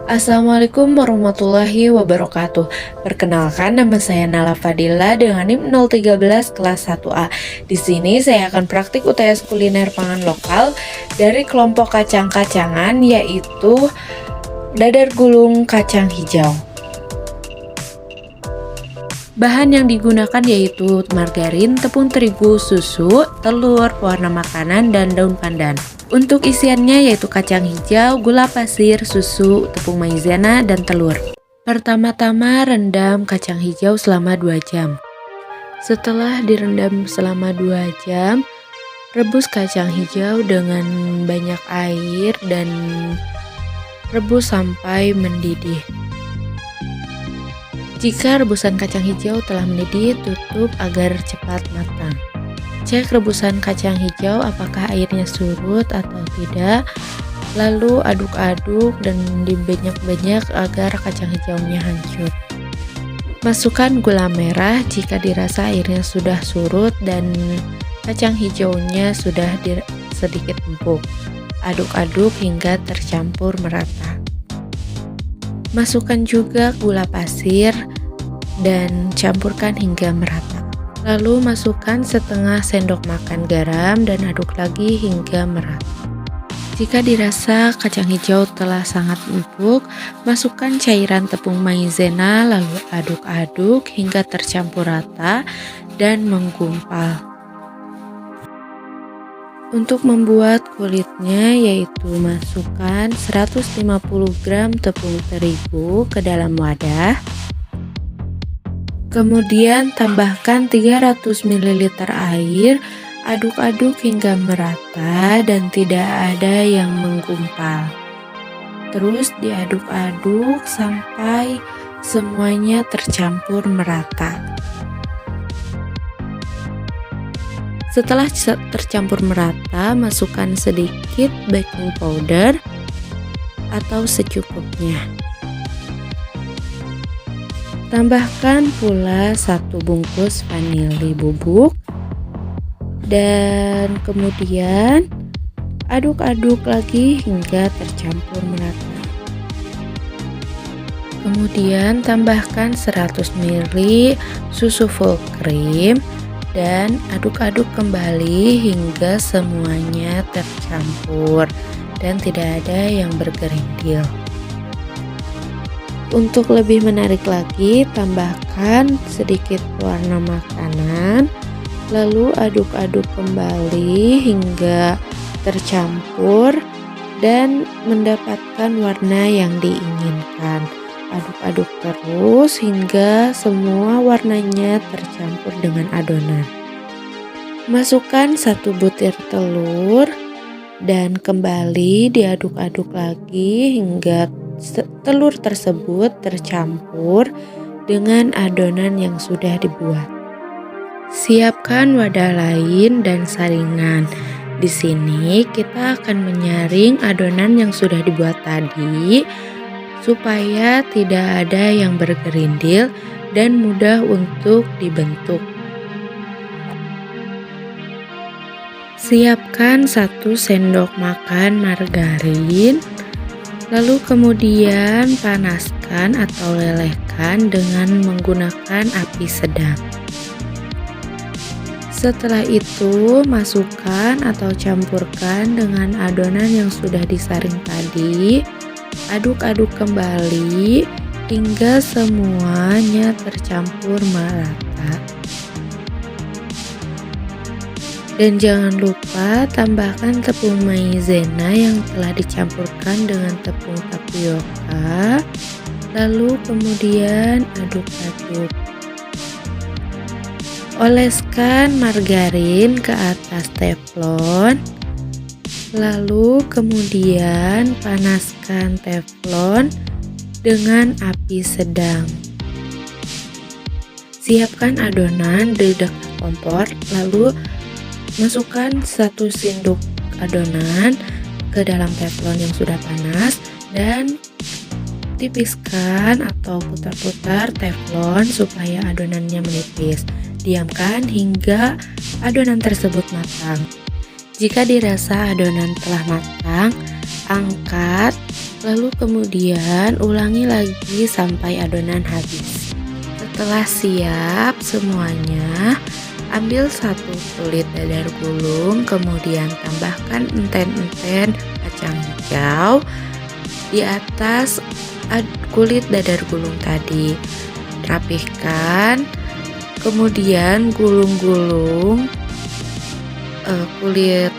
Assalamualaikum warahmatullahi wabarakatuh. Perkenalkan, nama saya Nala Fadila dengan NIM 013 kelas 1A. Di sini saya akan praktik UTS kuliner pangan lokal dari kelompok kacang-kacangan, yaitu dadar gulung kacang hijau. Bahan yang digunakan yaitu margarin, tepung terigu, susu, telur, pewarna makanan, dan daun pandan. Untuk isiannya yaitu kacang hijau, gula pasir, susu, tepung maizena, dan telur. Pertama-tama rendam kacang hijau selama 2 jam. Setelah direndam selama 2 jam, rebus kacang hijau dengan banyak air dan rebus sampai mendidih. Jika rebusan kacang hijau telah mendidih, tutup agar cepat matang. Cek rebusan kacang hijau apakah airnya surut atau tidak, lalu aduk-aduk dan dibanyak-banyak agar kacang hijaunya hancur. Masukkan gula merah jika dirasa airnya sudah surut dan kacang hijaunya sudah sedikit empuk. Aduk-aduk hingga tercampur merata. Masukkan juga gula pasir dan campurkan hingga merata. Lalu masukkan setengah sendok makan garam dan aduk lagi hingga merata. Jika dirasa kacang hijau telah sangat empuk, masukkan cairan tepung maizena lalu aduk-aduk hingga tercampur rata dan menggumpal. Untuk membuat kulitnya yaitu masukkan 150 gram tepung terigu ke dalam wadah. Kemudian tambahkan 300 ml air, aduk-aduk hingga merata dan tidak ada yang menggumpal. Terus diaduk-aduk sampai semuanya tercampur merata. Setelah tercampur merata, masukkan sedikit baking powder atau secukupnya. Tambahkan pula 1 bungkus vanili bubuk dan kemudian aduk-aduk lagi hingga tercampur merata. Kemudian tambahkan 100 ml susu full cream dan aduk-aduk kembali hingga semuanya tercampur dan tidak ada yang bergerindil. Untuk lebih menarik lagi, tambahkan sedikit pewarna makanan, lalu aduk-aduk kembali hingga tercampur dan mendapatkan warna yang diinginkan. Aduk-aduk terus hingga semua warnanya tercampur dengan adonan. Masukkan 1 butir telur dan kembali diaduk-aduk lagi hingga telur tersebut tercampur dengan adonan yang sudah dibuat. Siapkan wadah lain dan saringan. Di sini kita akan menyaring adonan yang sudah dibuat tadi supaya tidak ada yang bergerindil dan mudah untuk dibentuk. Siapkan 1 sendok makan margarin. Lalu kemudian panaskan atau lelehkan dengan menggunakan api sedang. Setelah itu masukkan atau campurkan dengan adonan yang sudah disaring tadi. Aduk-aduk kembali hingga semuanya tercampur merata. Dan jangan lupa tambahkan tepung maizena yang telah dicampurkan dengan tepung tapioka. Lalu kemudian aduk-aduk. Oleskan margarin ke atas teflon. Lalu kemudian panaskan teflon dengan api sedang. Siapkan adonan di dekat kompor, lalu masukkan 1 sendok adonan ke dalam teflon yang sudah panas dan tipiskan atau putar-putar teflon supaya adonannya menipis. Diamkan hingga adonan tersebut matang. Jika dirasa adonan telah matang, angkat, lalu kemudian ulangi lagi sampai adonan habis. Setelah siap semuanya, ambil satu kulit dadar gulung, kemudian tambahkan enten-enten kacang hijau di atas kulit dadar gulung tadi. Rapihkan, kemudian gulung-gulung kulit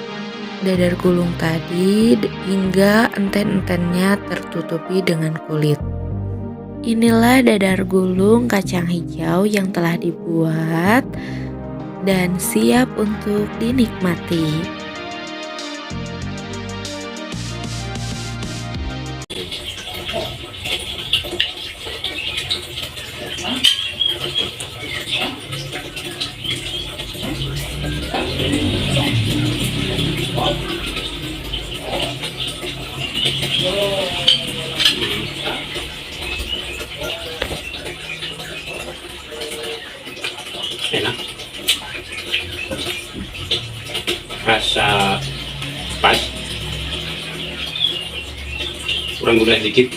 dadar gulung tadi hingga enten-entennya tertutupi dengan kulit. Inilah dadar gulung kacang hijau yang telah dibuat dan siap untuk dinikmati. Enak, rasa pas, kurang gula sedikit,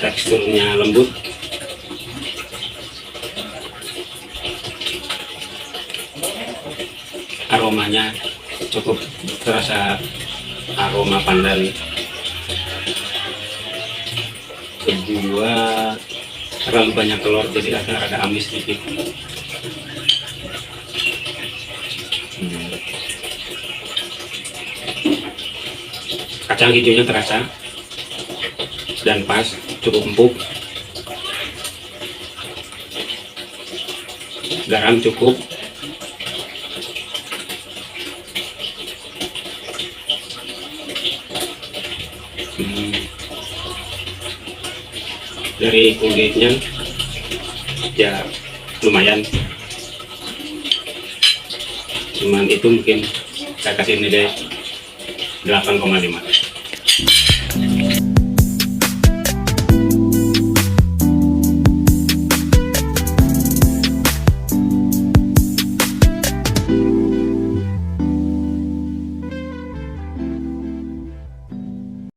teksturnya lembut, aromanya cukup terasa, aroma pandan. Kedua, terlalu banyak telur jadi agak amis sedikit. Kacang hijaunya terasa dan pas, cukup empuk. Garam cukup. Dari kulitnya ya lumayan, cuman itu mungkin saya kasih nilai 8,5.